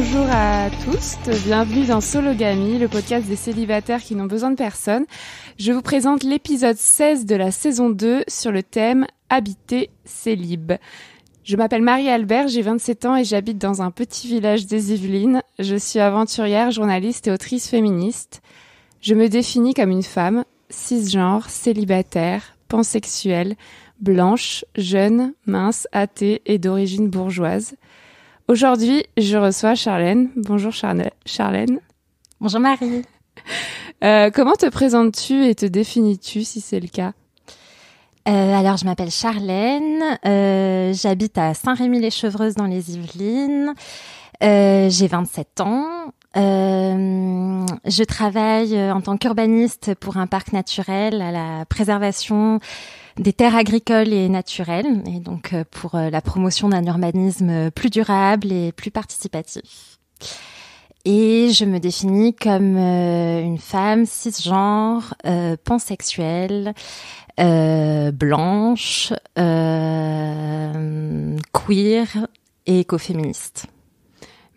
Bonjour à tous, bienvenue dans Sologamie, le podcast des célibataires qui n'ont besoin de personne. Je vous présente l'épisode 16 de la saison 2 sur le thème « Habiter célib ». Je m'appelle Marie-Albert, j'ai 27 ans et j'habite dans un petit village des Yvelines. Je suis aventurière, journaliste et autrice féministe. Je me définis comme une femme, cisgenre, célibataire, pansexuelle, blanche, jeune, mince, athée et d'origine bourgeoise. Aujourd'hui, je reçois Charlène. Bonjour Charlène. Bonjour Marie. Comment te présentes-tu et te définis-tu si c'est le cas ? Alors, je m'appelle Charlène. J'habite à Saint-Rémy-les-Chevreuses dans les Yvelines. J'ai 27 ans. Je travaille en tant qu'urbaniste pour un parc naturel à la préservation des terres agricoles et naturelles, et donc pour la promotion d'un urbanisme plus durable et plus participatif. Et je me définis comme une femme cisgenre, pansexuelle, blanche, queer et écoféministe.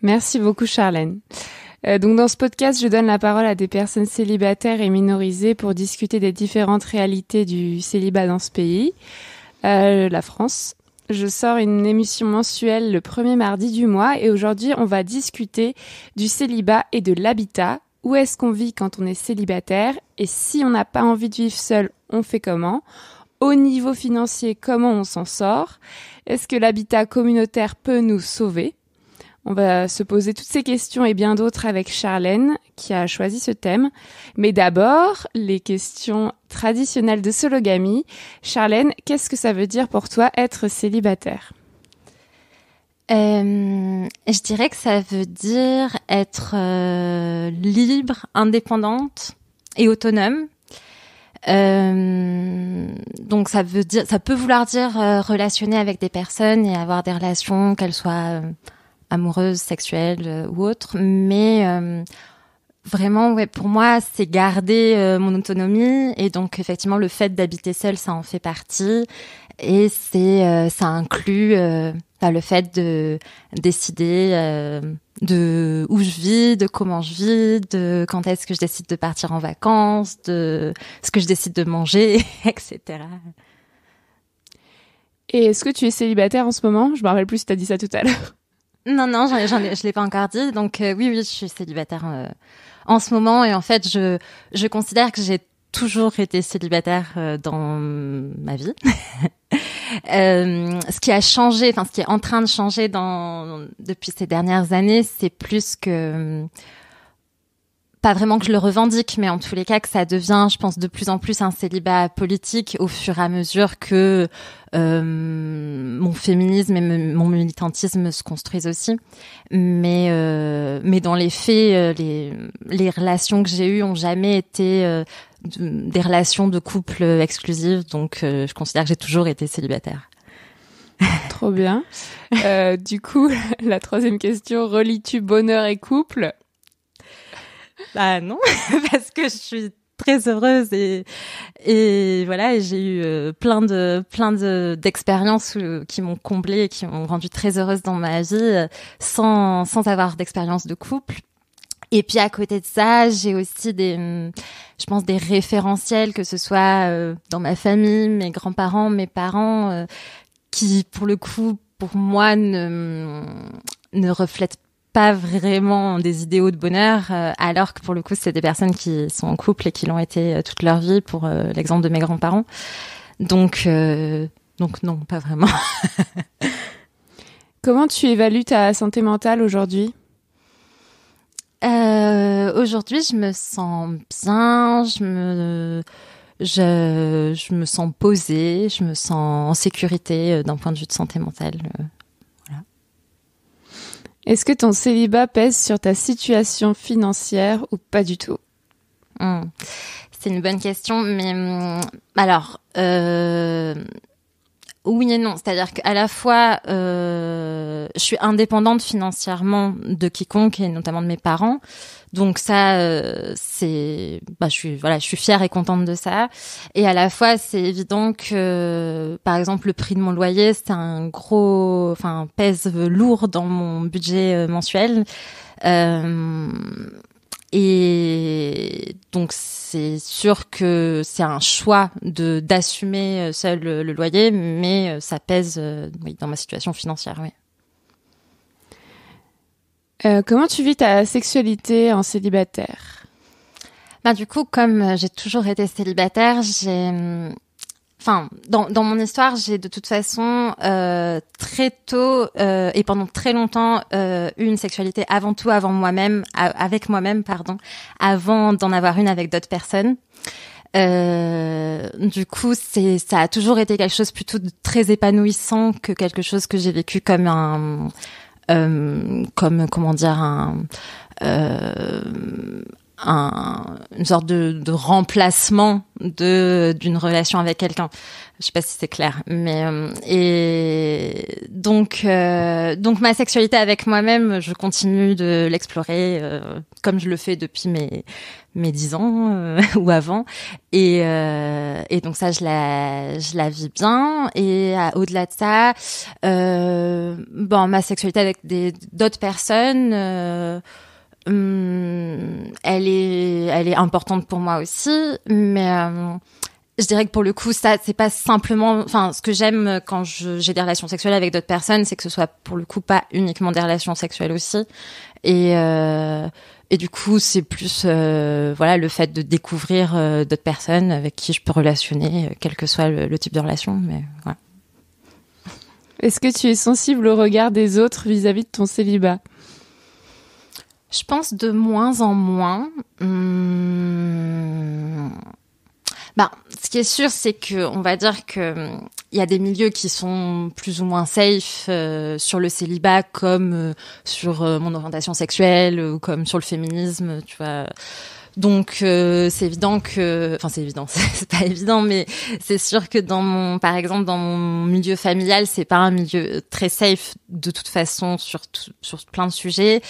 Merci beaucoup Charlène. Donc dans ce podcast, je donne la parole à des personnes célibataires et minorisées pour discuter des différentes réalités du célibat dans ce pays, la France. Je sors une émission mensuelle le premier mardi du mois et aujourd'hui, on va discuter du célibat et de l'habitat. Où est-ce qu'on vit quand on est célibataire et si on n'a pas envie de vivre seul, on fait comment ? Au niveau financier, comment on s'en sort ? Est-ce que l'habitat communautaire peut nous sauver ? On va se poser toutes ces questions et bien d'autres avec Charlène qui a choisi ce thème. Mais d'abord, les questions traditionnelles de Sologamie. Charlène, qu'est-ce que ça veut dire pour toi être célibataire ? Je dirais que ça veut dire être libre, indépendante et autonome. Donc ça peut vouloir dire relationner avec des personnes et avoir des relations, qu'elles soient amoureuses, sexuelles ou autres, mais vraiment, ouais, pour moi, c'est garder mon autonomie et donc effectivement le fait d'habiter seule, ça en fait partie et ça inclut le fait de décider de où je vis, de comment je vis, de quand est-ce que je décide de partir en vacances, de ce que je décide de manger, etc. Et est-ce que tu es célibataire en ce moment ? Je me rappelle plus si tu as dit ça tout à l'heure. Non, je l'ai pas encore dit. Donc oui, je suis célibataire en ce moment et en fait, je considère que j'ai toujours été célibataire dans ma vie. Ce qui a changé, enfin ce qui est en train de changer depuis ces dernières années, c'est plus que pas vraiment que je le revendique, mais en tous les cas que ça devient, je pense, de plus en plus un célibat politique au fur et à mesure que mon féminisme et mon militantisme se construisent aussi. Mais dans les faits, les relations que j'ai eues ont jamais été des relations de couple exclusives, donc je considère que j'ai toujours été célibataire. Trop bien. Du coup, la troisième question, relis-tu bonheur et couple ? Bah non, parce que je suis très heureuse et voilà, et j'ai eu plein d'expériences qui m'ont comblée et qui m'ont rendue très heureuse dans ma vie sans avoir d'expérience de couple. Et puis à côté de ça, j'ai aussi je pense des référentiels, que ce soit dans ma famille, mes grands-parents, mes parents, qui pour le coup, pour moi, ne reflètent pas vraiment des idéaux de bonheur, alors que pour le coup, c'est des personnes qui sont en couple et qui l'ont été toute leur vie, pour l'exemple de mes grands-parents. Donc non, pas vraiment. Comment tu évalues ta santé mentale aujourd'hui ? Aujourd'hui, je me sens bien, je me sens posée, je me sens en sécurité d'un point de vue de santé mentale. Voilà. Est-ce que ton célibat pèse sur ta situation financière ou pas du tout ? C'est une bonne question, mais alors oui et non. C'est-à-dire qu'à la fois, je suis indépendante financièrement de quiconque et notamment de mes parents. Donc ça, je suis fière et contente de ça. Et à la fois, c'est évident que, par exemple, le prix de mon loyer, pèse lourd dans mon budget mensuel. Et donc c'est sûr que c'est un choix d'assumer seul le loyer, mais ça pèse dans ma situation financière, oui. Comment tu vis ta sexualité en célibataire ? Du coup, comme j'ai toujours été célibataire, dans mon histoire, j'ai de toute façon très tôt et pendant très longtemps eu une sexualité avant tout avec moi-même, avant d'en avoir une avec d'autres personnes. Du coup, ça a toujours été quelque chose plutôt de très épanouissant que quelque chose que j'ai vécu comme une sorte de remplacement d'une relation avec quelqu'un. Je sais pas si c'est clair, mais et donc ma sexualité avec moi-même, je continue de l'explorer comme je le fais depuis mes 10 ans ou avant, et donc ça je la vis bien. Et au-delà de ça, ma sexualité avec d'autres personnes, elle est importante pour moi aussi, mais je dirais que pour le coup, ça, c'est pas simplement, ce que j'aime quand j'ai des relations sexuelles avec d'autres personnes, c'est que ce soit pour le coup pas uniquement des relations sexuelles aussi. Et du coup, c'est plus, le fait de découvrir d'autres personnes avec qui je peux relationner, quel que soit le type de relation, mais voilà. Est-ce que tu es sensible au regard des autres vis-à-vis de ton célibat ? Je pense de moins en moins. Ce qui est sûr, c'est que on va dire que il y a des milieux qui sont plus ou moins safe sur le célibat, comme sur mon orientation sexuelle ou comme sur le féminisme, tu vois. Donc c'est évident que, c'est pas évident, mais c'est sûr que par exemple dans mon milieu familial, c'est pas un milieu très safe de toute façon sur plein de sujets.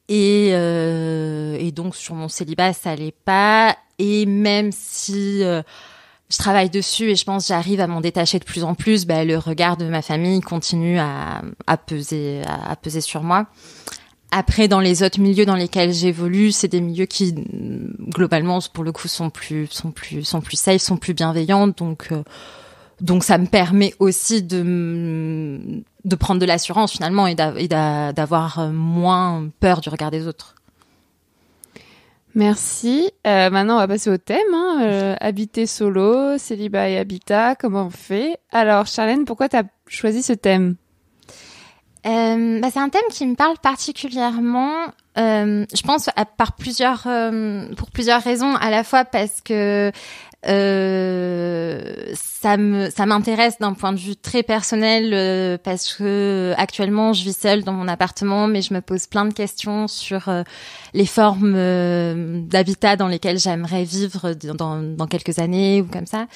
Et donc sur mon célibat, ça l'est pas. Et même si je travaille dessus et je pense que j'arrive à m'en détacher de plus en plus, le regard de ma famille continue à peser sur moi. Après, dans les autres milieux dans lesquels j'évolue, c'est des milieux qui globalement, pour le coup, sont plus safe, sont plus bienveillants. Donc ça me permet aussi de prendre de l'assurance finalement et d'avoir moins peur du regard des autres. Merci. Maintenant, on va passer au thème. Habiter solo, célibat et habitat, comment on fait ? Alors, Charlène, pourquoi tu as choisi ce thème ? C'est un thème qui me parle particulièrement. Je pense pour plusieurs raisons. À la fois parce que ça m'intéresse d'un point de vue très personnel, parce que actuellement je vis seule dans mon appartement, mais je me pose plein de questions sur les formes d'habitat dans lesquelles j'aimerais vivre dans quelques années ou comme ça.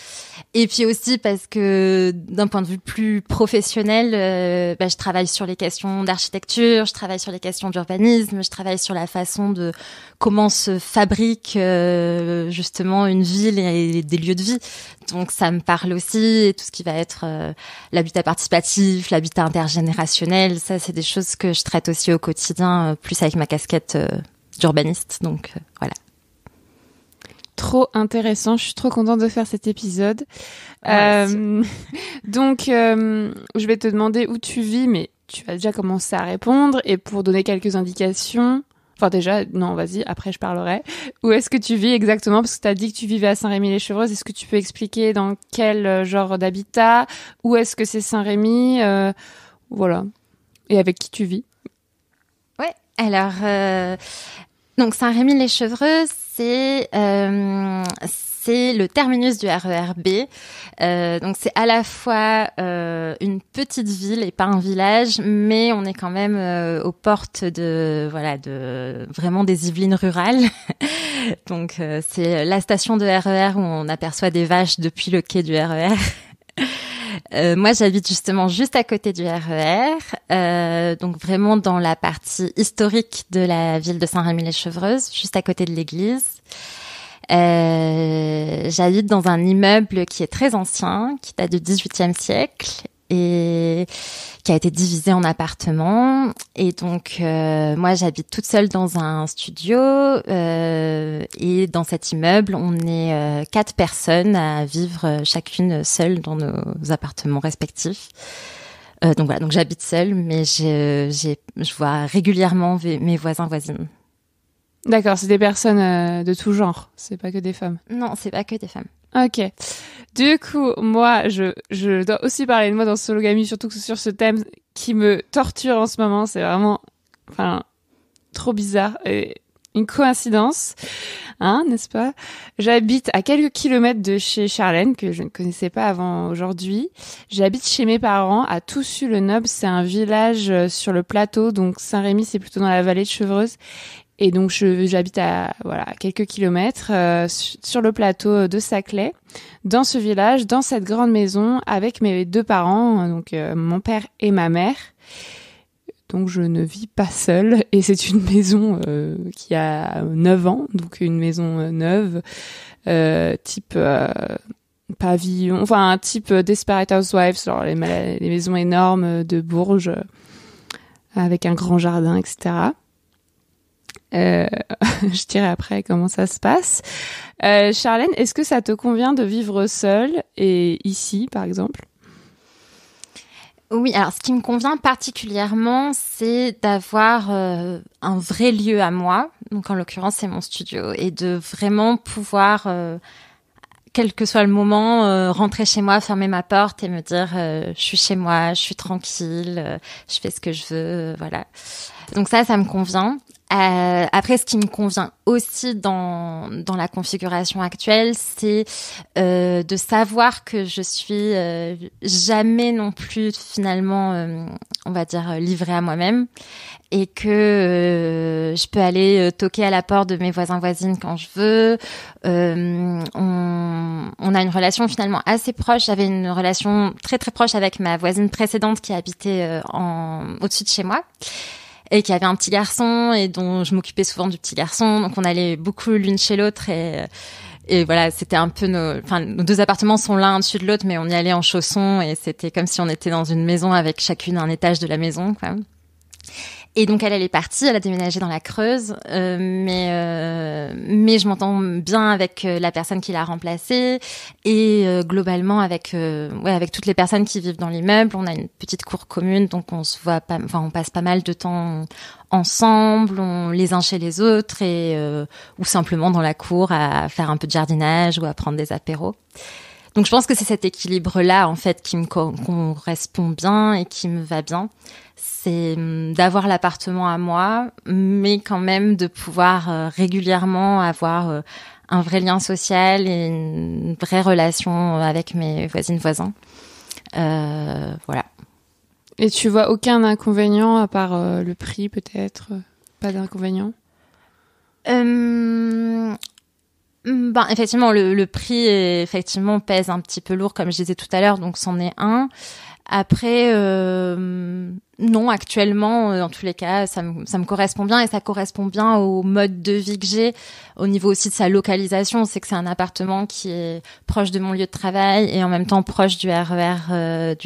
Et puis aussi parce que d'un point de vue plus professionnel, je travaille sur les questions d'architecture, je travaille sur les questions d'urbanisme, je travaille sur la façon de comment se fabrique justement une ville et des lieux de vie. Donc ça me parle aussi, et tout ce qui va être l'habitat participatif, l'habitat intergénérationnel, ça c'est des choses que je traite aussi au quotidien, plus avec ma casquette d'urbaniste. Donc voilà. Trop intéressant, je suis trop contente de faire cet épisode. Donc je vais te demander où tu vis, mais tu as déjà commencé à répondre, et pour donner quelques indications... Enfin déjà, non, vas-y, après je parlerai. Où est-ce que tu vis exactement ? Parce que tu as dit que tu vivais à Saint-Rémy-lès-Chevreuses. Est-ce que tu peux expliquer dans quel genre d'habitat ? Où est-ce que c'est Saint-Rémy ? Voilà. Et avec qui tu vis ? Ouais, alors... Donc Saint-Rémy-lès-Chevreuses, c'est le terminus du RER B. Donc c'est à la fois une petite ville et pas un village, mais on est quand même aux portes de vraiment des Yvelines rurales. Donc c'est la station de RER où on aperçoit des vaches depuis le quai du RER. Moi, j'habite justement juste à côté du RER, donc vraiment dans la partie historique de la ville de Saint-Rémy-lès-Chevreuses, juste à côté de l'église. J'habite dans un immeuble qui est très ancien, qui date du XVIIIe siècle et qui a été divisé en appartements. Et donc, moi, j'habite toute seule dans un studio et dans cet immeuble, on est 4 personnes à vivre chacune seule dans nos appartements respectifs. Donc voilà, donc j'habite seule, mais je vois régulièrement mes voisins-voisines. D'accord, c'est des personnes de tout genre, c'est pas que des femmes. Non, c'est pas que des femmes. Ok. Du coup, moi, je dois aussi parler de moi dans Sologamy, surtout sur ce thème qui me torture en ce moment. C'est vraiment, trop bizarre et une coïncidence, n'est-ce pas? J'habite à quelques kilomètres de chez Charlène, que je ne connaissais pas avant aujourd'hui. J'habite chez mes parents à Toussus-le-Noble. C'est un village sur le plateau, donc Saint-Rémy, c'est plutôt dans la vallée de Chevreuse. Et donc j'habite à quelques kilomètres sur le plateau de Saclay, dans ce village, dans cette grande maison avec mes 2 parents, donc mon père et ma mère. Donc je ne vis pas seule et c'est une maison qui a 9 ans, donc une maison neuve, type pavillon, un type Desperate Housewives, genre les maisons énormes de Bourges avec un grand jardin, etc. Je dirai après comment ça se passe. Charlène, est-ce que ça te convient de vivre seule et ici, par exemple? Oui, alors ce qui me convient particulièrement, c'est d'avoir un vrai lieu à moi. Donc en l'occurrence, c'est mon studio, et de vraiment pouvoir, quel que soit le moment, rentrer chez moi, fermer ma porte et me dire je suis chez moi, je suis tranquille, je fais ce que je veux, voilà. Donc ça me convient. Après, ce qui me convient aussi dans la configuration actuelle, c'est de savoir que je suis jamais non plus finalement, on va dire, livrée à moi-même, et que je peux aller toquer à la porte de mes voisins-voisines quand je veux. On a une relation finalement assez proche. J'avais une relation très très proche avec ma voisine précédente qui habitait au-dessus de chez moi, et qui avait un petit garçon et dont je m'occupais souvent du petit garçon. Donc on allait beaucoup l'une chez l'autre, et voilà, c'était un peu nos 2 appartements sont l'un au-dessus de l'autre, mais on y allait en chaussons et c'était comme si on était dans une maison avec chacune un étage de la maison, quoi. Et donc elle est partie, elle a déménagé dans la Creuse, mais je m'entends bien avec la personne qui l'a remplacée, et globalement avec toutes les personnes qui vivent dans l'immeuble. On a une petite cour commune, donc on se voit pas, on passe pas mal de temps ensemble, les uns chez les autres, et ou simplement dans la cour à faire un peu de jardinage ou à prendre des apéros. Donc je pense que c'est cet équilibre-là en fait qui me correspond bien et qui me va bien. C'est d'avoir l'appartement à moi, mais quand même de pouvoir régulièrement avoir un vrai lien social et une vraie relation avec mes voisines-voisins. Voilà. Et tu vois aucun inconvénient à part le prix, peut-être? Pas d'inconvénient? Effectivement, le prix effectivement pèse un petit peu lourd, comme je disais tout à l'heure, donc c'en est un. Après, non, actuellement, en tous les cas, ça me correspond bien, et ça correspond bien au mode de vie que j'ai, au niveau aussi de sa localisation. C'est que c'est un appartement qui est proche de mon lieu de travail et en même temps proche du RER,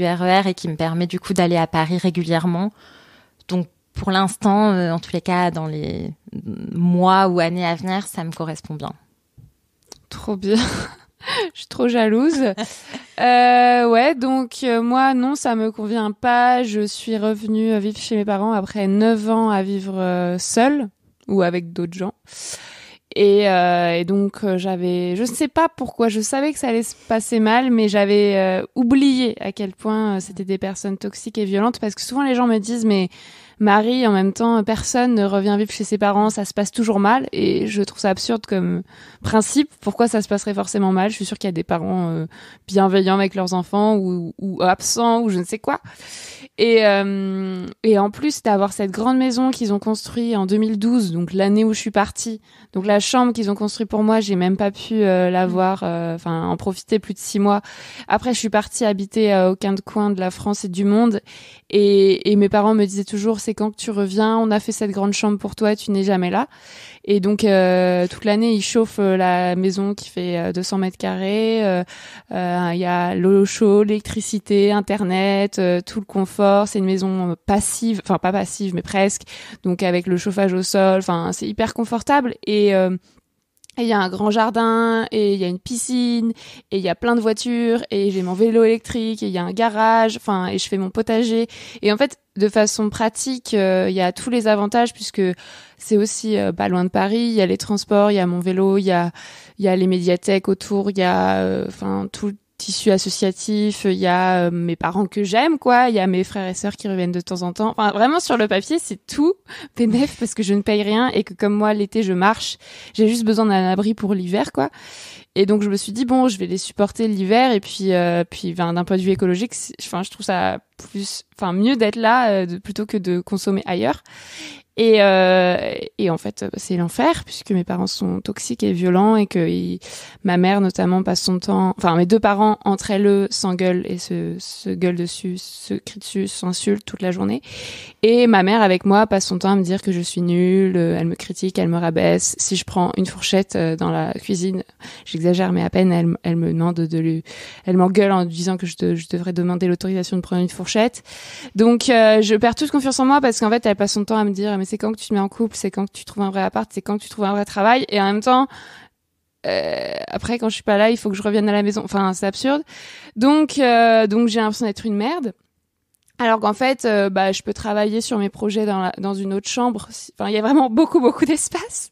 et qui me permet du coup d'aller à Paris régulièrement. Donc, pour l'instant, en tous les cas, dans les mois ou années à venir, ça me correspond bien. Trop bien. Je suis trop jalouse. Donc moi, non, ça me convient pas. Je suis revenue vivre chez mes parents après 9 ans à vivre seule ou avec d'autres gens. Et donc je ne sais pas pourquoi, je savais que ça allait se passer mal, mais j'avais oublié à quel point c'était des personnes toxiques et violentes, parce que souvent les gens me disent mais Marie, en même temps, personne ne revient vivre chez ses parents, ça se passe toujours mal, et je trouve ça absurde comme principe. Pourquoi ça se passerait forcément mal? Je suis sûre qu'il y a des parents bienveillants avec leurs enfants ou absents ou je ne sais quoi. Et en plus d'avoir cette grande maison qu'ils ont construite en 2012, donc l'année où je suis partie. Donc la chambre qu'ils ont construite pour moi, j'ai même pas pu l'avoir, en profiter plus de 6 mois. Après, je suis partie habiter à aucun coin de la France et du monde. Et mes parents me disaient toujours, c'est quand que tu reviens, on a fait cette grande chambre pour toi, tu n'es jamais là. Et donc toute l'année, ils chauffent la maison qui fait 200 mètres carrés. Il y a l'eau chaude, l'électricité, Internet, tout le confort. C'est une maison passive, enfin pas passive, mais presque. Donc avec le chauffage au sol, enfin c'est hyper confortable. Et il y a un grand jardin, et il y a une piscine, et il y a plein de voitures, et j'ai mon vélo électrique, et il y a un garage, et je fais mon potager. Et en fait, de façon pratique, il y a tous les avantages, puisque c'est aussi pas loin de Paris, il y a les transports, il y a mon vélo, il y a les médiathèques autour, il y a tout le tissu associatif, il y a mes parents que j'aime, quoi, il y a mes frères et sœurs qui reviennent de temps en temps. Enfin, vraiment, sur le papier, c'est tout bénef parce que je ne paye rien et que comme moi, l'été, je marche, j'ai juste besoin d'un abri pour l'hiver, quoi. Et donc, je me suis dit, bon, je vais les supporter l'hiver et puis d'un point de vue écologique, je trouve ça mieux d'être là plutôt que de consommer ailleurs. Et en fait, c'est l'enfer puisque mes parents sont toxiques et violents et que ma mère notamment passe son temps, mes deux parents entre elles s'engueulent et se gueulent dessus, se crient dessus, s'insultent toute la journée. Et ma mère avec moi passe son temps à me dire que je suis nulle, elle me critique, elle me rabaisse. Si je prends une fourchette dans la cuisine, j'exagère mais à peine, elle me demande elle m'engueule en disant que je devrais demander l'autorisation de prendre une fourchette. Donc je perds toute confiance en moi parce qu'en fait elle passe son temps à me dire mais c'est quand que tu te mets en couple, c'est quand que tu trouves un vrai appart, c'est quand que tu trouves un vrai travail, et en même temps après quand je suis pas là il faut que je revienne à la maison, c'est absurde. Donc j'ai l'impression d'être une merde alors qu'en fait je peux travailler sur mes projets dans une autre chambre, il y a vraiment beaucoup d'espace.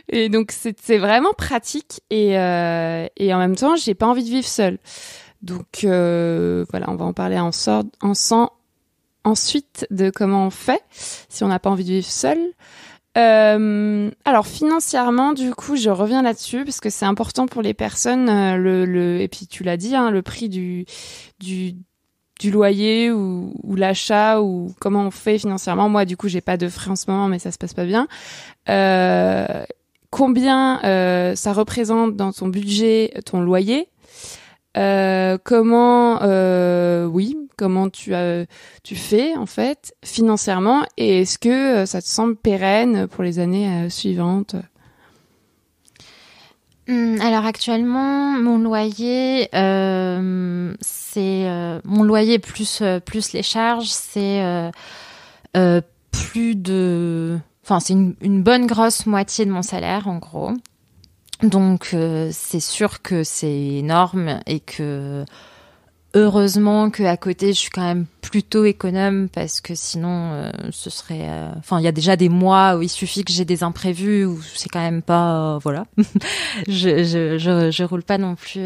Et donc c'est vraiment pratique et en même temps j'ai pas envie de vivre seule. Donc voilà, on va en parler ensuite de comment on fait si on n'a pas envie de vivre seul. Alors financièrement, du coup, je reviens là-dessus parce que c'est important pour les personnes. Et puis tu l'as dit, le prix du loyer ou l'achat ou comment on fait financièrement. Moi, du coup, j'ai pas de frais en ce moment, mais ça se passe pas bien. Combien ça représente dans ton budget ton loyer? Comment tu fais en fait financièrement, et est-ce que ça te semble pérenne pour les années suivantes? Alors actuellement, mon loyer, c'est mon loyer plus les charges, c'est plus de, c'est une bonne grosse moitié de mon salaire en gros. Donc c'est sûr que c'est énorme et que heureusement qu'à côté je suis quand même plutôt économe parce que sinon ce serait il y a déjà des mois où il suffit que j'ai des imprévus où c'est quand même pas voilà. je roule pas non plus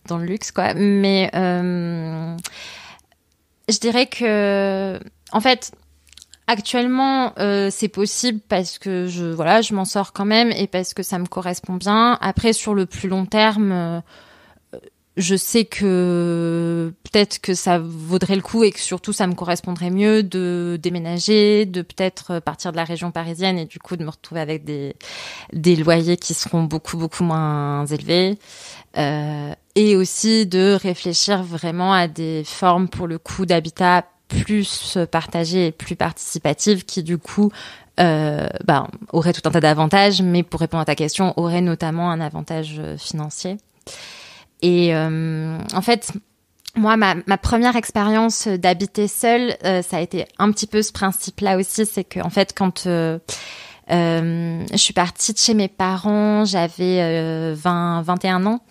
dans le luxe quoi, mais je dirais que en fait actuellement, c'est possible parce que je m'en sors quand même et parce que ça me correspond bien. Après, sur le plus long terme, je sais que peut-être que ça vaudrait le coup et que surtout ça me correspondrait mieux de déménager, de peut-être partir de la région parisienne et du coup de me retrouver avec des loyers qui seront beaucoup moins élevés. Et aussi de réfléchir vraiment à des formes pour le coup d'habitat plus partagée et plus participative qui du coup aurait tout un tas d'avantages, mais pour répondre à ta question aurait notamment un avantage financier. Et en fait moi ma première expérience d'habiter seule, ça a été un petit peu ce principe-là aussi, c'est que en fait quand je suis partie de chez mes parents, j'avais 21 ans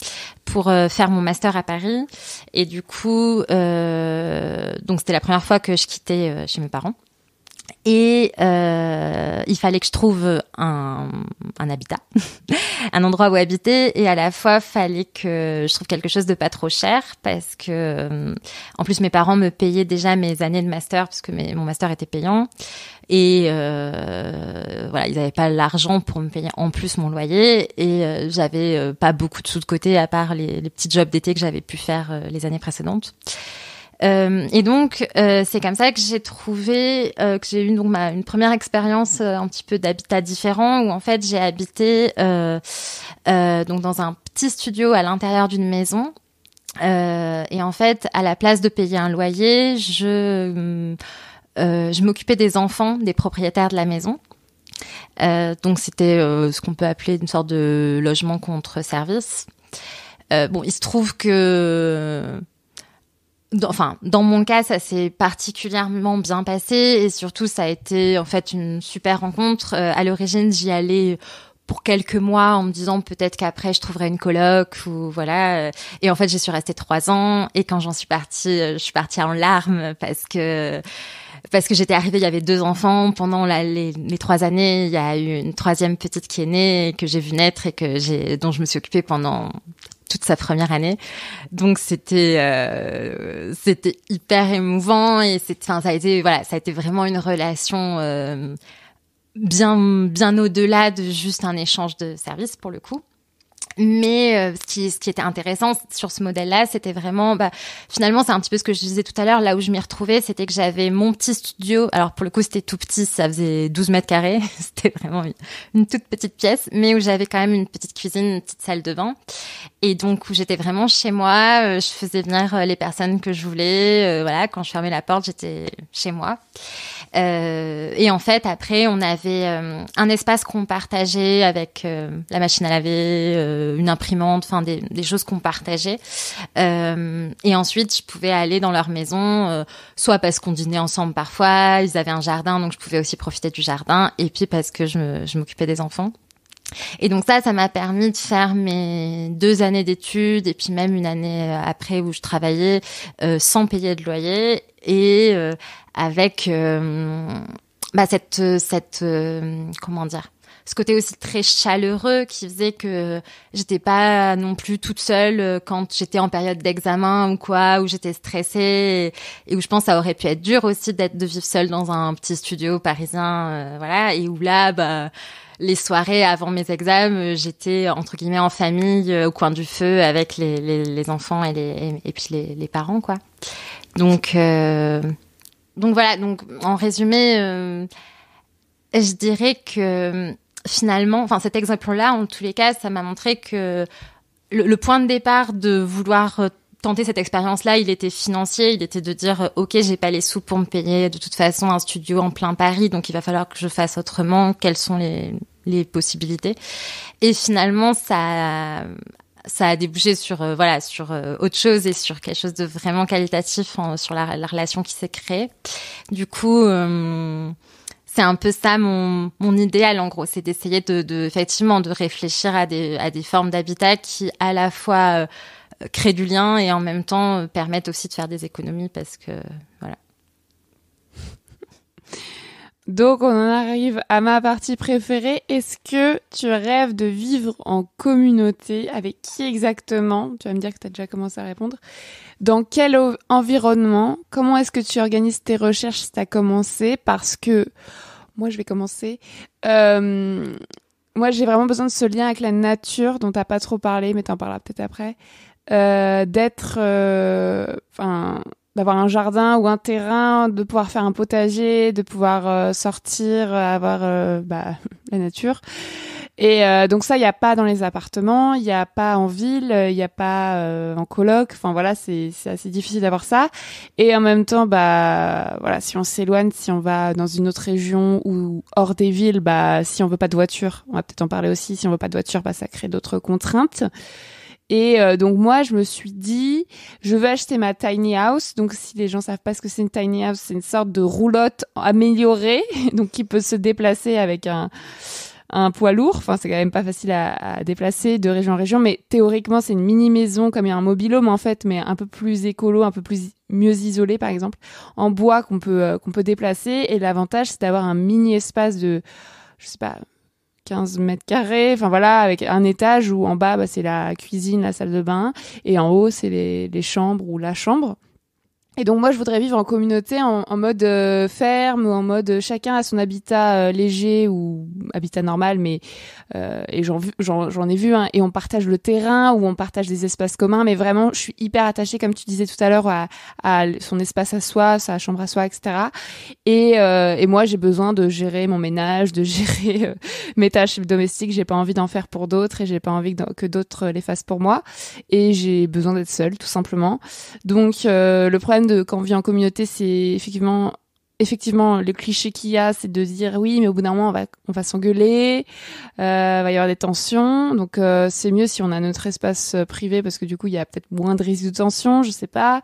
pour faire mon master à Paris et du coup donc c'était la première fois que je quittais chez mes parents et il fallait que je trouve un habitat, un endroit où habiter, et à la fois fallait que je trouve quelque chose de pas trop cher parce que en plus mes parents me payaient déjà mes années de master parce que mon master était payant. Et voilà, ils avaient pas l'argent pour me payer en plus mon loyer et j'avais pas beaucoup de sous de côté à part les petits jobs d'été que j'avais pu faire les années précédentes. Et donc, c'est comme ça que j'ai trouvé, que j'ai eu donc une première expérience un petit peu d'habitat différent, où en fait j'ai habité donc dans un petit studio à l'intérieur d'une maison. Et en fait, à la place de payer un loyer, je m'occupais des enfants des propriétaires de la maison. Donc c'était ce qu'on peut appeler une sorte de logement contre service. Bon, il se trouve que dans mon cas, ça s'est particulièrement bien passé et surtout, ça a été en fait une super rencontre. À l'origine, j'y allais pour quelques mois en me disant peut-être qu'après je trouverais une coloc ou voilà. Et en fait, j'y suis restée 3 ans et quand j'en suis partie, je suis partie en larmes parce que j'étais arrivée, il y avait 2 enfants. Pendant les 3 années, il y a eu une 3e petite qui est née, que j'ai vue naître et dont je me suis occupée pendant toute sa première année. Donc c'était hyper émouvant et ça a été vraiment une relation bien au-delà de juste un échange de services pour le coup. Mais ce qui était intéressant sur ce modèle-là, c'était vraiment, finalement, c'est un petit peu ce que je disais tout à l'heure, là où je m'y retrouvais, c'était que j'avais mon petit studio. Alors pour le coup, c'était tout petit, ça faisait 12 mètres carrés, c'était vraiment une toute petite pièce, mais où j'avais quand même une petite cuisine, une petite salle de bain, et donc où j'étais vraiment chez moi. Je faisais venir les personnes que je voulais, voilà. Quand je fermais la porte, j'étais chez moi. Et en fait, après, on avait un espace qu'on partageait avec la machine à laver, une imprimante, enfin des choses qu'on partageait. Et ensuite, je pouvais aller dans leur maison, soit parce qu'on dînait ensemble parfois, ils avaient un jardin, donc je pouvais aussi profiter du jardin, et puis parce que je m'occupais des enfants. Et donc ça m'a permis de faire mes 2 années d'études et puis même une année après où je travaillais sans payer de loyer et avec cette comment dire, ce côté aussi très chaleureux qui faisait que j'étais pas non plus toute seule quand j'étais en période d'examen ou quoi, où j'étais stressée et où je pense que ça aurait pu être dur aussi de vivre seule dans un petit studio parisien, voilà, et où là les soirées avant mes examens, j'étais entre guillemets en famille au coin du feu avec les enfants et puis les parents, quoi. Donc voilà, donc en résumé, je dirais que finalement, enfin cet exemple-là, en tous les cas, ça m'a montré que le point de départ de vouloir tenter cette expérience-là, il était financier, il était de dire ok, j'ai pas les sous pour me payer de toute façon un studio en plein Paris, donc il va falloir que je fasse autrement. Quelles sont les possibilités? Et finalement, ça a débouché sur autre chose et sur quelque chose de vraiment qualitatif sur la relation qui s'est créée. Du coup, c'est un peu ça mon idéal en gros, c'est d'essayer effectivement de réfléchir à des formes d'habitat qui à la fois créent du lien et en même temps permettent aussi de faire des économies parce que voilà. Donc, on en arrive à ma partie préférée. Est-ce que tu rêves de vivre en communauté? Avec qui exactement? Tu vas me dire que tu as déjà commencé à répondre. Dans quel environnement? Comment est-ce que tu organises tes recherches si tu as commencé? Parce que, moi, je vais commencer. Moi, j'ai vraiment besoin de ce lien avec la nature dont tu n'as pas trop parlé, mais tu en parleras peut-être après. D'avoir un jardin ou un terrain, de pouvoir faire un potager, de pouvoir sortir, avoir la nature. Et donc ça, il n'y a pas dans les appartements, il n'y a pas en ville, il n'y a pas en coloc. Enfin voilà, c'est assez difficile d'avoir ça. Et en même temps, voilà, si on s'éloigne, si on va dans une autre région ou hors des villes, si on veut pas de voiture, on va peut-être en parler aussi. Si on veut pas de voiture, ça crée d'autres contraintes. Et donc moi, je me suis dit, je veux acheter ma tiny house. Donc si les gens savent pas ce que c'est une tiny house, c'est une sorte de roulotte améliorée, donc qui peut se déplacer avec un poids lourd. Enfin, c'est quand même pas facile à déplacer de région en région, mais théoriquement, c'est une mini maison comme il y a un mobil-home en fait, mais un peu plus écolo, un peu mieux isolé par exemple, en bois qu'on peut déplacer. Et l'avantage, c'est d'avoir un mini espace de, je sais pas, 15 mètres carrés, enfin voilà, avec un étage où en bas, c'est la cuisine, la salle de bain, et en haut, c'est les chambres ou la chambre. Et donc moi je voudrais vivre en communauté en mode ferme ou en mode chacun a son habitat léger ou habitat normal, mais et j'en ai vu, hein, et on partage le terrain ou on partage des espaces communs, mais vraiment je suis hyper attachée, comme tu disais tout à l'heure, à son espace à soi, sa chambre à soi, etc. Et moi j'ai besoin de gérer mon ménage, de gérer mes tâches domestiques. J'ai pas envie d'en faire pour d'autres et j'ai pas envie que d'autres les fassent pour moi. Et j'ai besoin d'être seule, tout simplement. Donc le problème de quand on vit en communauté, c'est effectivement le cliché qu'il y a, c'est de dire oui, mais au bout d'un moment on va s'engueuler, va y avoir des tensions. Donc c'est mieux si on a notre espace privé, parce que du coup il y a peut-être moins de risques de tension, je sais pas.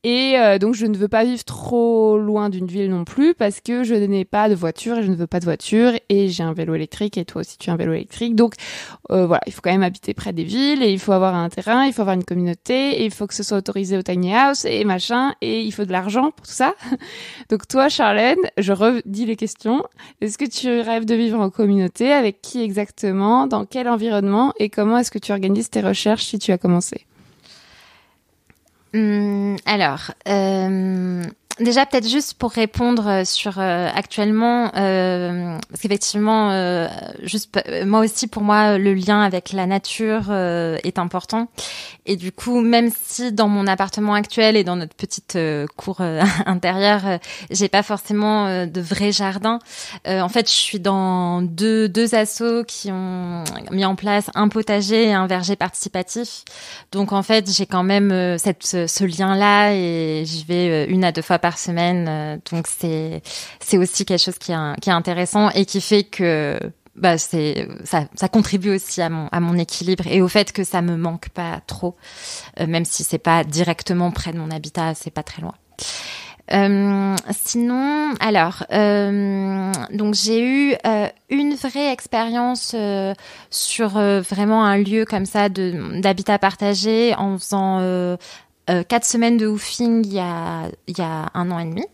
Et donc je ne veux pas vivre trop loin d'une ville non plus, parce que je n'ai pas de voiture et je ne veux pas de voiture, et j'ai un vélo électrique et toi aussi tu as un vélo électrique. Donc voilà, il faut quand même habiter près des villes, et il faut avoir un terrain, il faut avoir une communauté, et il faut que ce soit autorisé au tiny house et machin, et il faut de l'argent pour tout ça. Donc toi Charlène, je redis les questions. Est-ce que tu rêves de vivre en communauté? Avec qui exactement? Dans quel environnement? Et comment est-ce que tu organises tes recherches si tu as commencé? Alors, déjà peut-être juste pour répondre sur actuellement, parce qu'effectivement, juste moi aussi, pour moi, le lien avec la nature est important. Et du coup, même si dans mon appartement actuel et dans notre petite cour intérieure, j'ai pas forcément de vrai jardin. En fait, je suis dans deux assos qui ont mis en place un potager et un verger participatif. Donc en fait, j'ai quand même ce lien-là, et j'y vais 1 à 2 fois par semaine. Donc c'est aussi quelque chose qui est intéressant et qui fait que ça contribue aussi à mon équilibre et au fait que ça me manque pas trop, même si c'est pas directement près de mon habitat, c'est pas très loin. Sinon, alors, donc j'ai eu une vraie expérience sur vraiment un lieu comme ça d'habitat partagé en faisant 4 semaines de woofing il y a 1 an et demi.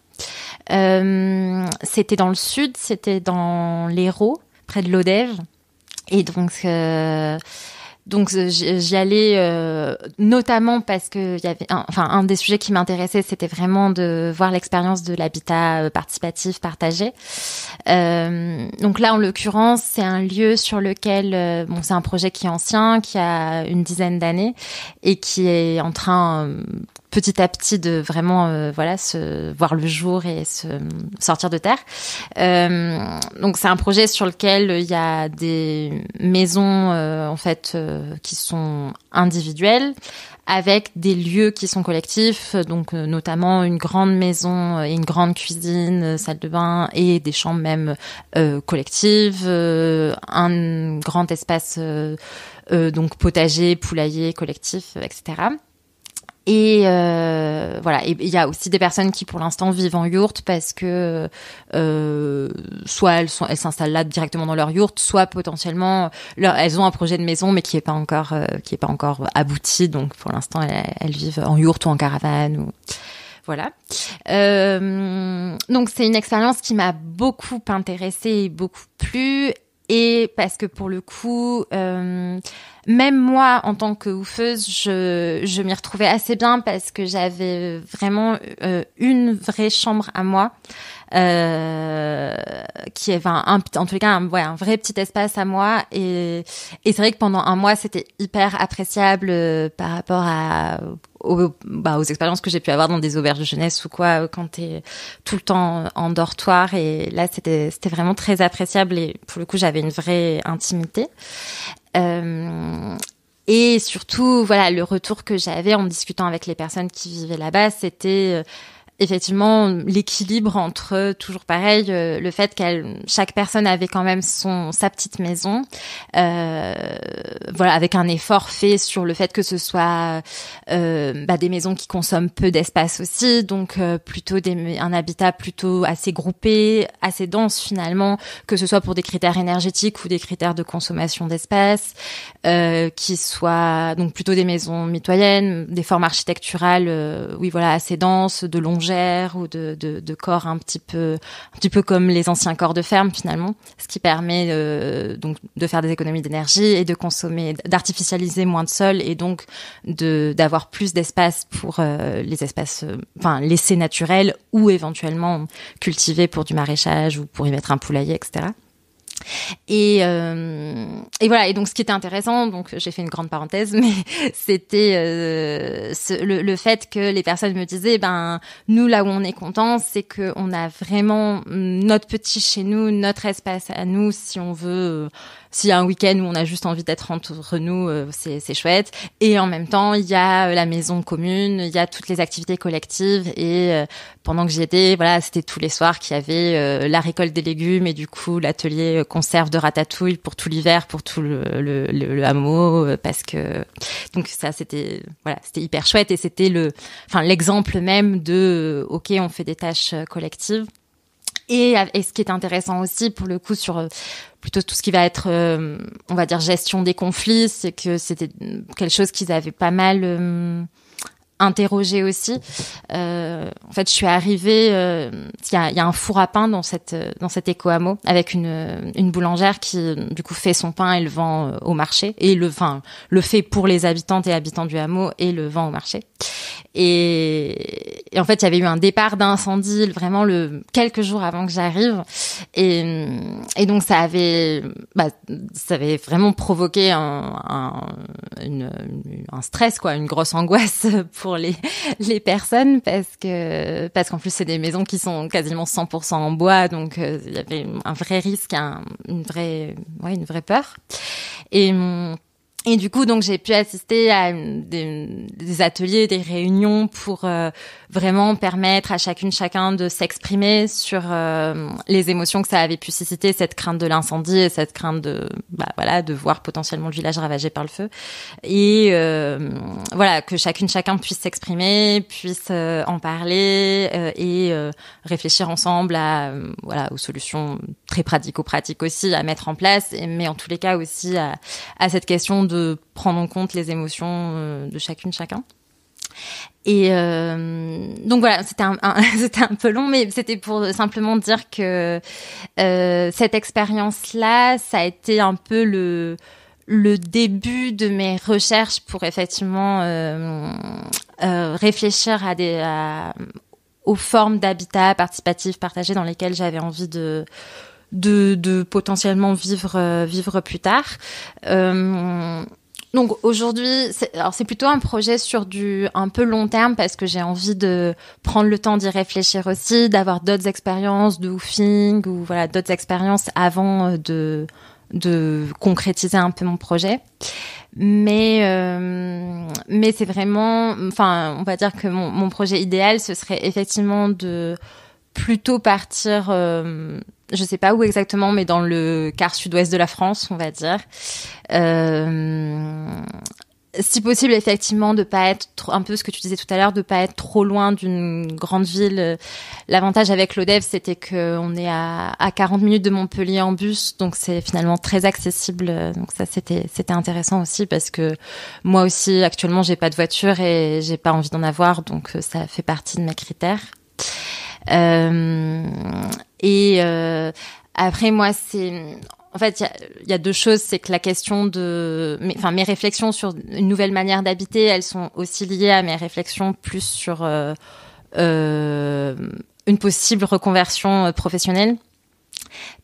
C'était dans le sud, c'était dans l'Hérault, près de Lodève, et donc j'y allais notamment parce que il y avait un des sujets qui m'intéressait, c'était vraiment de voir l'expérience de l'habitat participatif partagé. Donc là en l'occurrence, c'est un lieu sur lequel c'est un projet qui est ancien, qui a une dizaine d'années et qui est en train petit à petit de vraiment se voir le jour et se sortir de terre. Donc c'est un projet sur lequel il y a des maisons en fait qui sont individuelles avec des lieux qui sont collectifs, donc notamment une grande maison et une grande cuisine, salle de bain et des chambres même collectives, un grand espace donc potager, poulailler collectif, etc. Et voilà, et il y a aussi des personnes qui pour l'instant vivent en yourte parce que soit elles s'installent là directement dans leur yourte, soit potentiellement elles ont un projet de maison mais qui est pas encore abouti, donc pour l'instant elles vivent en yourte ou en caravane ou voilà. Donc c'est une expérience qui m'a beaucoup intéressée et beaucoup plu, et parce que pour le coup même moi, en tant que woofeuse, je m'y retrouvais assez bien parce que j'avais vraiment une vraie chambre à moi, qui est en tous les cas un vrai petit espace à moi, et c'est vrai que pendant 1 mois c'était hyper appréciable par rapport aux expériences que j'ai pu avoir dans des auberges de jeunesse ou quoi, quand t'es tout le temps en dortoir, et là c'était vraiment très appréciable, et pour le coup j'avais une vraie intimité. Et surtout, voilà, le retour que j'avais en discutant avec les personnes qui vivaient là-bas, c'était effectivement l'équilibre entre, toujours pareil, le fait chaque personne avait quand même sa petite maison, voilà, avec un effort fait sur le fait que ce soit des maisons qui consomment peu d'espace aussi, donc plutôt un habitat plutôt assez groupé, assez dense finalement, que ce soit pour des critères énergétiques ou des critères de consommation d'espace, qui soient donc plutôt des maisons mitoyennes, des formes architecturales, oui voilà, assez denses, de longs longères ou de corps un petit peu comme les anciens corps de ferme finalement, ce qui permet donc de faire des économies d'énergie et de consommer, d'artificialiser moins de sol et donc d'avoir plus d'espace pour les espaces, laissés naturels ou éventuellement cultivés pour du maraîchage ou pour y mettre un poulailler, etc. Et voilà. Et donc, ce qui était intéressant, donc j'ai fait une grande parenthèse, mais c'était le fait que les personnes me disaient, nous là où on est content, c'est que on a vraiment notre petit chez nous, notre espace à nous, si on veut. S'il y a un week-end où on a juste envie d'être entre nous, c'est chouette. Et en même temps, il y a la maison commune, il y a toutes les activités collectives. Et pendant que j'y étais, voilà, c'était tous les soirs qu'il y avait la récolte des légumes et du coup l'atelier conserve de ratatouille pour tout l'hiver, pour tout le hameau, parce que donc ça c'était hyper chouette et c'était l'exemple même de ok, on fait des tâches collectives. Et ce qui est intéressant aussi, pour le coup, sur plutôt tout ce qui va être, on va dire, gestion des conflits, c'est que c'était quelque chose qu'ils avaient pas mal interrogé aussi. En fait, je suis arrivée, il y a un four à pain dans cet éco-hameau avec une boulangère qui, du coup, fait son pain et le vend au marché. Et le fait pour les habitantes et habitants du hameau et le vend au marché. Et en fait, il y avait eu un départ d'incendie vraiment quelques jours avant que j'arrive. Et donc, ça avait vraiment provoqué un stress, quoi, une grosse angoisse pour les personnes parce qu'en plus, c'est des maisons qui sont quasiment 100% en bois. Donc, il y avait un vrai risque, une vraie peur. Et du coup, donc, j'ai pu assister à des ateliers, des réunions pour vraiment permettre à chacun de s'exprimer sur les émotions que ça avait pu susciter, cette crainte de l'incendie et cette crainte de voir potentiellement le village ravagé par le feu. Et que chacun puisse s'exprimer, puisse en parler et réfléchir ensemble aux solutions très pratico-pratiques aussi à mettre en place, mais en tous les cas aussi à cette question de prendre en compte les émotions de chacun. Et donc voilà, c'était un peu long, mais c'était pour simplement dire que cette expérience-là, ça a été un peu le début de mes recherches pour effectivement réfléchir aux formes d'habitat participatif partagé dans lesquelles j'avais envie de potentiellement vivre plus tard. Donc aujourd'hui, c'est plutôt un projet sur un peu long terme parce que j'ai envie de prendre le temps d'y réfléchir aussi, d'avoir d'autres expériences de woofing ou d'autres expériences avant de concrétiser un peu mon projet. Mais c'est vraiment, on va dire que mon projet idéal, ce serait effectivement de plutôt partir, je sais pas où exactement, mais dans le quart sud-ouest de la France, on va dire. Si possible, effectivement, de pas être un peu ce que tu disais tout à l'heure, de pas être trop loin d'une grande ville. L'avantage avec l'ODEV, c'était qu'on est à 40 minutes de Montpellier en bus, donc c'est finalement très accessible. Donc ça, c'était intéressant aussi parce que moi aussi, actuellement, j'ai pas de voiture et j'ai pas envie d'en avoir, donc ça fait partie de mes critères. Après moi en fait il y a deux choses, c'est que la question mes réflexions sur une nouvelle manière d'habiter, elles sont aussi liées à mes réflexions plus sur une possible reconversion professionnelle.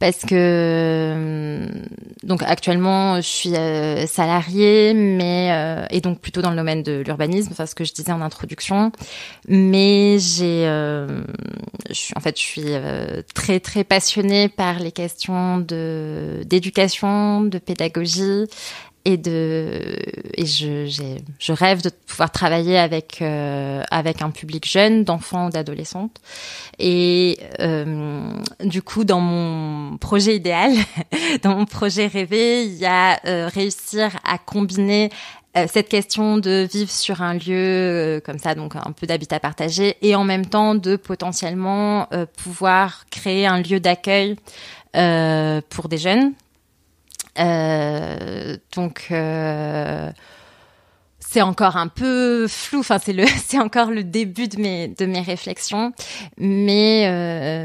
Parce que donc actuellement je suis salariée, mais et donc plutôt dans le domaine de l'urbanisme, ce que je disais en introduction. Mais je suis très très passionnée par les questions d'éducation, de pédagogie. Et je rêve de pouvoir travailler avec un public jeune, d'enfants ou d'adolescentes. Et du coup, dans mon projet idéal, dans mon projet rêvé, il y a réussir à combiner cette question de vivre sur un lieu comme ça, donc un peu d'habitat partagé, et en même temps de potentiellement pouvoir créer un lieu d'accueil pour des jeunes. c'est encore un peu flou. Enfin, c'est encore le début de mes réflexions, mais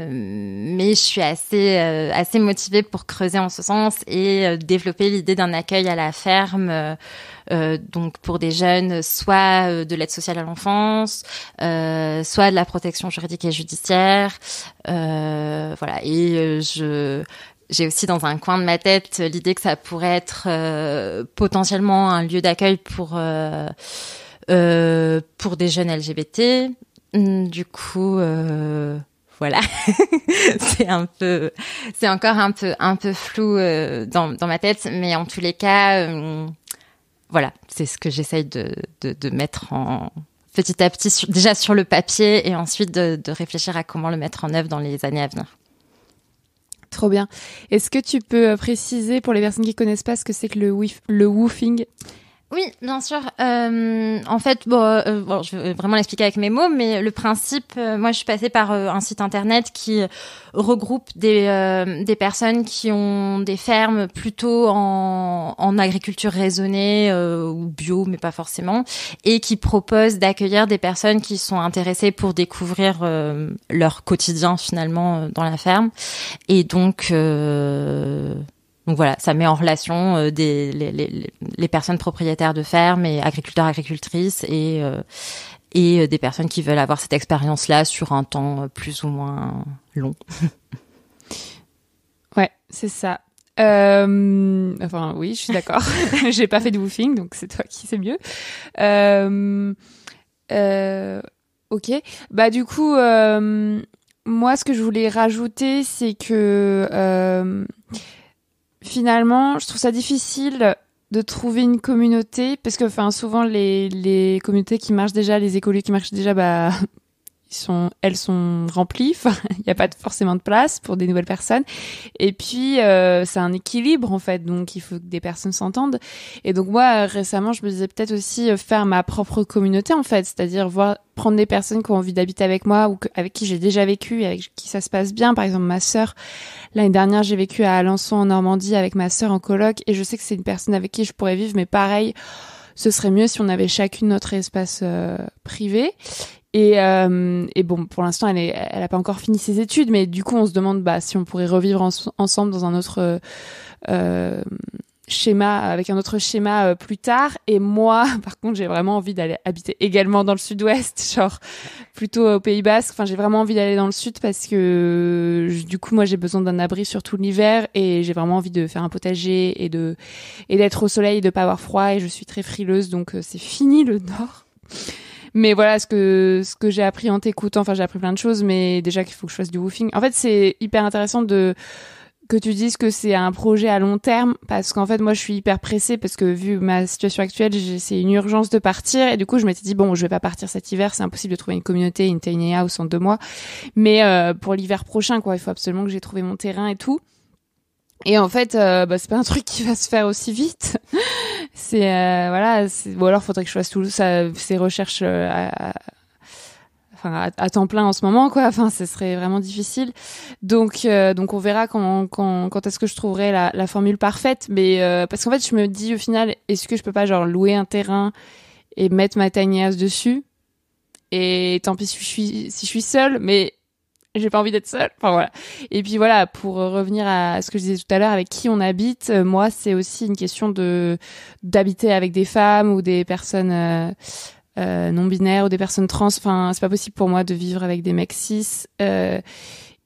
je suis assez motivée pour creuser en ce sens et développer l'idée d'un accueil à la ferme. Donc pour des jeunes, soit de l'aide sociale à l'enfance, soit de la protection juridique et judiciaire, voilà. Et j'ai aussi dans un coin de ma tête l'idée que ça pourrait être potentiellement un lieu d'accueil pour des jeunes LGBT. Du coup, voilà, c'est encore un peu flou dans ma tête, mais en tous les cas. Voilà, c'est ce que j'essaye de mettre en petit à petit, déjà sur le papier, et ensuite de réfléchir à comment le mettre en œuvre dans les années à venir. Trop bien. Est-ce que tu peux préciser pour les personnes qui connaissent pas ce que c'est que le woofing ? Oui, bien sûr. En fait, je vais vraiment l'expliquer avec mes mots, mais le principe, moi, je suis passée par un site internet qui regroupe des personnes qui ont des fermes plutôt en agriculture raisonnée ou bio, mais pas forcément, et qui propose d'accueillir des personnes qui sont intéressées pour découvrir leur quotidien finalement dans la ferme, et donc voilà, ça met en relation les personnes propriétaires de fermes et agriculteurs, agricultrices et des personnes qui veulent avoir cette expérience-là sur un temps plus ou moins long. Ouais, c'est ça. Enfin, oui, je suis d'accord. J'ai pas fait de woofing, donc c'est toi qui sais mieux. Ok. Bah, du coup, moi, ce que je voulais rajouter, c'est que finalement, je trouve ça difficile de trouver une communauté parce que, enfin, souvent les communautés qui marchent déjà, les écoliers qui marchent déjà, bah, elles sont remplies. Enfin, il n'y a pas forcément de place pour des nouvelles personnes. Et puis, c'est un équilibre en fait, donc il faut que des personnes s'entendent. Et donc moi, récemment, je me disais peut-être aussi faire ma propre communauté en fait, c'est-à-dire prendre des personnes qui ont envie d'habiter avec moi ou avec qui j'ai déjà vécu et avec qui ça se passe bien. Par exemple, ma sœur. L'année dernière, j'ai vécu à Alençon en Normandie avec ma sœur en coloc et je sais que c'est une personne avec qui je pourrais vivre, mais pareil, ce serait mieux si on avait chacune notre espace privé. Et bon, pour l'instant, elle a pas encore fini ses études, mais du coup, on se demande si on pourrait revivre ensemble dans un autre schéma, avec un autre schéma plus tard. Et moi, par contre, j'ai vraiment envie d'aller habiter également dans le sud-ouest, genre plutôt au Pays Basque. Enfin, j'ai vraiment envie d'aller dans le sud parce que du coup, moi, j'ai besoin d'un abri surtout l'hiver et j'ai vraiment envie de faire un potager et d'être au soleil et de pas avoir froid. Et je suis très frileuse, donc c'est fini le nord. Mais voilà, ce que j'ai appris en t'écoutant, enfin j'ai appris plein de choses, mais déjà qu'il faut que je fasse du woofing. En fait, c'est hyper intéressant que tu dises que c'est un projet à long terme, parce qu'en fait, moi, je suis hyper pressée, parce que vu ma situation actuelle, c'est une urgence de partir, et du coup, je m'étais dit, bon, je vais pas partir cet hiver, c'est impossible de trouver une communauté, une tiny house en 2 mois, mais pour l'hiver prochain, quoi, il faut absolument que j'ai trouvé mon terrain et tout. Et en fait, c'est pas un truc qui va se faire aussi vite. C'est voilà, ou alors faudrait que je fasse tout ça, ces recherches à temps plein en ce moment, quoi. Enfin, ce serait vraiment difficile. Donc on verra quand est-ce que je trouverai la formule parfaite. Mais parce qu'en fait, je me dis au final, est-ce que je peux pas genre louer un terrain et mettre ma tiny house dessus? Et tant pis si je suis seule, mais j'ai pas envie d'être seule. Enfin voilà. Et puis voilà, pour revenir à ce que je disais tout à l'heure, avec qui on habite, moi c'est aussi une question d'habiter avec des femmes ou des personnes non binaires ou des personnes trans. Enfin, c'est pas possible pour moi de vivre avec des mecs cis. Et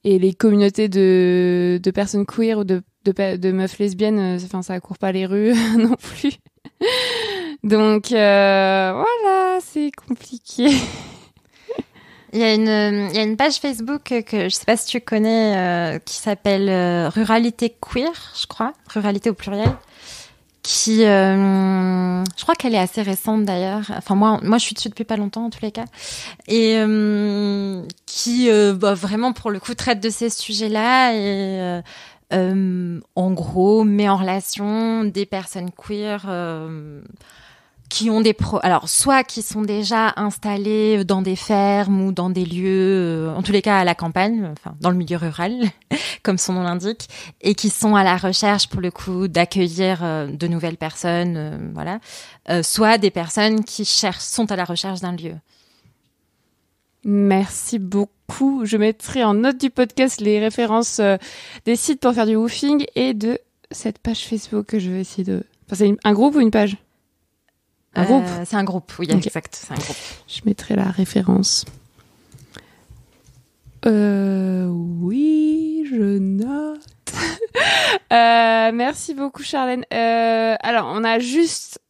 les communautés de personnes queer ou de meufs lesbiennes, enfin ça court pas les rues non plus. Donc voilà, c'est compliqué. Il y a une page Facebook que je sais pas si tu connais qui s'appelle Ruralité Queer, je crois, Ruralité au pluriel, qui je crois qu'elle est assez récente d'ailleurs. Enfin moi je suis dessus depuis pas longtemps en tous les cas, et qui vraiment pour le coup traite de ces sujets-là et en gros met en relation des personnes queer qui ont alors soit qui sont déjà installés dans des fermes ou dans des lieux, en tous les cas à la campagne, enfin dans le milieu rural, comme son nom l'indique, et qui sont à la recherche pour le coup d'accueillir de nouvelles personnes, voilà, soit des personnes qui sont à la recherche d'un lieu. Merci beaucoup. Je mettrai en note du podcast les références des sites pour faire du woofing et de cette page Facebook que je vais essayer de... Enfin, c'est un groupe ou une page ? Un groupe ? C'est un groupe, oui, okay. Exact, c'est un groupe. Je mettrai la référence. Oui, je note. Merci beaucoup, Charlène. Alors, on a juste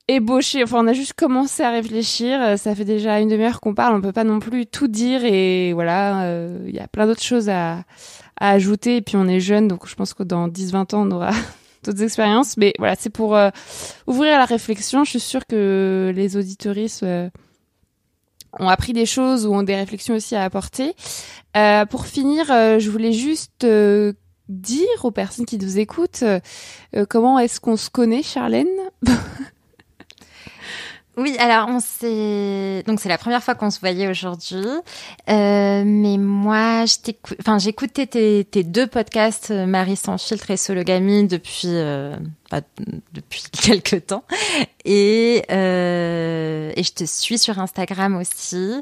ébauché, enfin, on a juste commencé à réfléchir. Ça fait déjà une demi-heure qu'on parle. On peut pas non plus tout dire et voilà, il y a plein d'autres choses à ajouter. Et puis, on est jeunes, donc je pense que dans 10-20 ans, on aura d'autres expériences. Mais voilà, c'est pour ouvrir la réflexion. Je suis sûre que les auditeuristes ont appris des choses ou ont des réflexions aussi à apporter. Pour finir, je voulais juste dire aux personnes qui nous écoutent comment est-ce qu'on se connaît, Charlène ? Oui, alors donc c'est la première fois qu'on se voyait aujourd'hui, mais moi j'écoutais tes deux podcasts, Marie sans filtre et Sologamie depuis quelques temps, et je te suis sur Instagram aussi.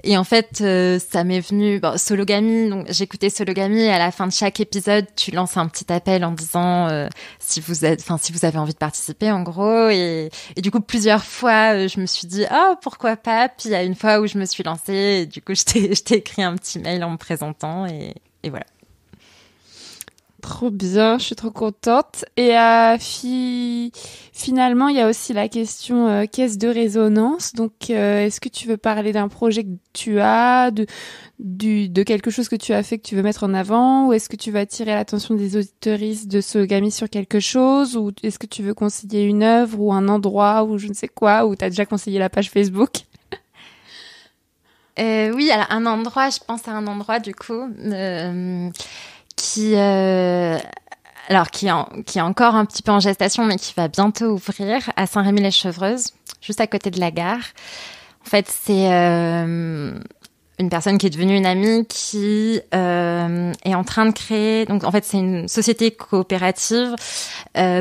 Et en fait, ça m'est venu Sologamie. Donc j'écoutais Sologamie et à la fin de chaque épisode, tu lances un petit appel en disant si vous avez envie de participer, en gros. Et du coup, plusieurs fois, je me suis dit pourquoi pas. Puis il y a une fois où je me suis lancée. Et du coup, je t'ai écrit un petit mail en me présentant et voilà. Trop bien, je suis trop contente. Et finalement, il y a aussi la question caisse de résonance. Donc, est-ce que tu veux parler d'un projet que tu as, de quelque chose que tu as fait que tu veux mettre en avant, ou est-ce que tu veux attirer l'attention des auditeuristes de Sologamie sur quelque chose, ou est-ce que tu veux conseiller une œuvre ou un endroit ou je ne sais quoi, ou tu as déjà conseillé la page Facebook? Oui, alors je pense à un endroit du coup. Qui est encore un petit peu en gestation, mais qui va bientôt ouvrir à Saint-Rémy-lès-Chevreuses, juste à côté de la gare. En fait, c'est une personne qui est devenue une amie qui est en train de créer. Donc, en fait, c'est une société coopérative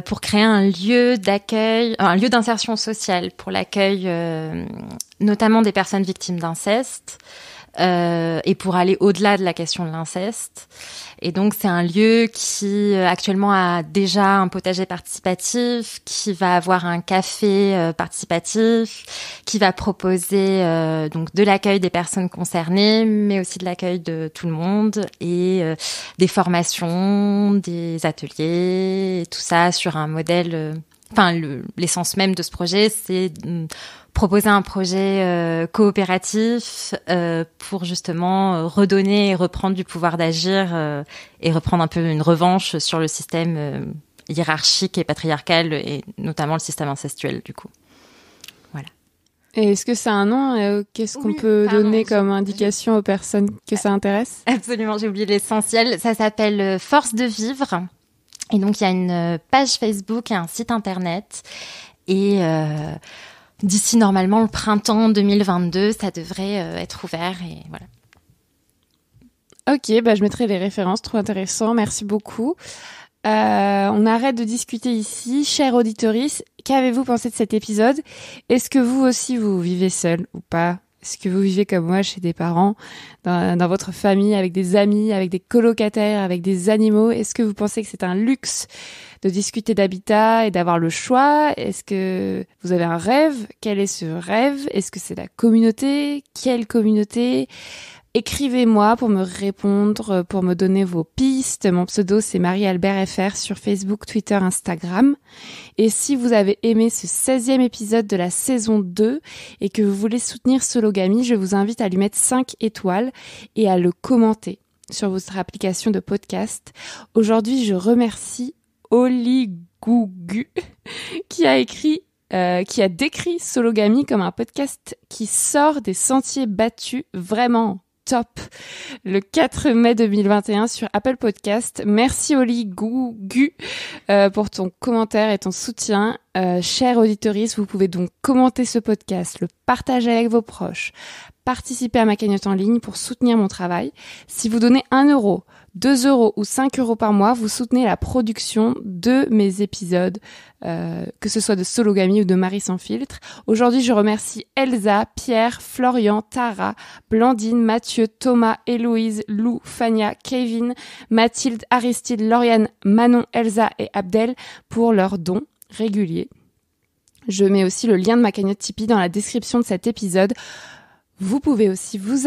pour créer un lieu d'accueil, un lieu d'insertion sociale pour l'accueil, notamment des personnes victimes d'inceste. Et pour aller au-delà de la question de l'inceste. Et donc, c'est un lieu qui actuellement a déjà un potager participatif, qui va avoir un café participatif, qui va proposer donc de l'accueil des personnes concernées, mais aussi de l'accueil de tout le monde et des formations, des ateliers, tout ça sur un modèle. L'essence même de ce projet, c'est proposer un projet coopératif pour justement redonner et reprendre du pouvoir d'agir et reprendre un peu une revanche sur le système hiérarchique et patriarcal et notamment le système incestuel du coup. Voilà. Et est-ce que c'est un nom qu'est-ce qu'on peut donner comme indication aux personnes que ça intéresse ? Absolument, j'ai oublié l'essentiel. Ça s'appelle Force de vivre. Et donc, il y a une page Facebook et un site internet. Et d'ici, normalement, le printemps 2022, ça devrait être ouvert. Et voilà. Ok, je mettrai les références. Trop intéressant. Merci beaucoup. On arrête de discuter ici. Chers auditeuristes, qu'avez-vous pensé de cet épisode ? Est-ce que vous aussi, vous vivez seul ou pas ? Est-ce que vous vivez comme moi chez des parents, dans votre famille, avec des amis, avec des colocataires, avec des animaux ? Est-ce que vous pensez que c'est un luxe de discuter d'habitat et d'avoir le choix ? Est-ce que vous avez un rêve ? Quel est ce rêve ? Est-ce que c'est la communauté ? Quelle communauté ? Écrivez-moi pour me répondre, pour me donner vos pistes. Mon pseudo, c'est Marie-Albert FR sur Facebook, Twitter, Instagram. Et si vous avez aimé ce 16e épisode de la saison 2 et que vous voulez soutenir Sologamie, je vous invite à lui mettre 5 étoiles et à le commenter sur votre application de podcast. Aujourd'hui, je remercie Oli Gougu qui a décrit Sologamie comme un podcast qui sort des sentiers battus, vraiment top, le 4 mai 2021 sur Apple Podcast. Merci Oli Gougu pour ton commentaire et ton soutien. Chers auditeuristes, vous pouvez donc commenter ce podcast, le partager avec vos proches, participer à ma cagnotte en ligne pour soutenir mon travail. Si vous donnez 1 euro, 2 euros ou 5 euros par mois, vous soutenez la production de mes épisodes, que ce soit de Sologamy ou de Marie sans filtre. Aujourd'hui, je remercie Elsa, Pierre, Florian, Tara, Blandine, Mathieu, Thomas, Héloïse, Lou, Fania, Kevin, Mathilde, Aristide, Lauriane, Manon, Elsa et Abdel pour leurs dons réguliers. Je mets aussi le lien de ma cagnotte Tipeee dans la description de cet épisode. Vous pouvez aussi vous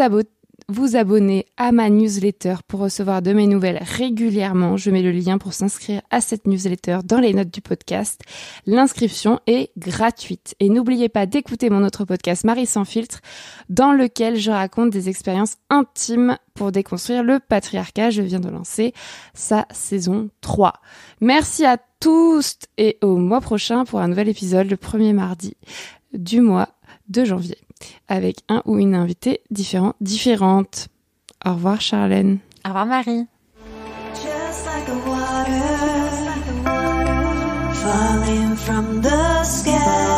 abonner à ma newsletter pour recevoir de mes nouvelles régulièrement. Je mets le lien pour s'inscrire à cette newsletter dans les notes du podcast. L'inscription est gratuite. Et n'oubliez pas d'écouter mon autre podcast Marie sans filtre, dans lequel je raconte des expériences intimes pour déconstruire le patriarcat. Je viens de lancer sa saison 3. Merci à tous et au mois prochain pour un nouvel épisode, le premier mardi du mois de janvier, avec un ou une invitée différente. Au revoir Charlène. Au revoir Marie. Just like the water falling from the sky.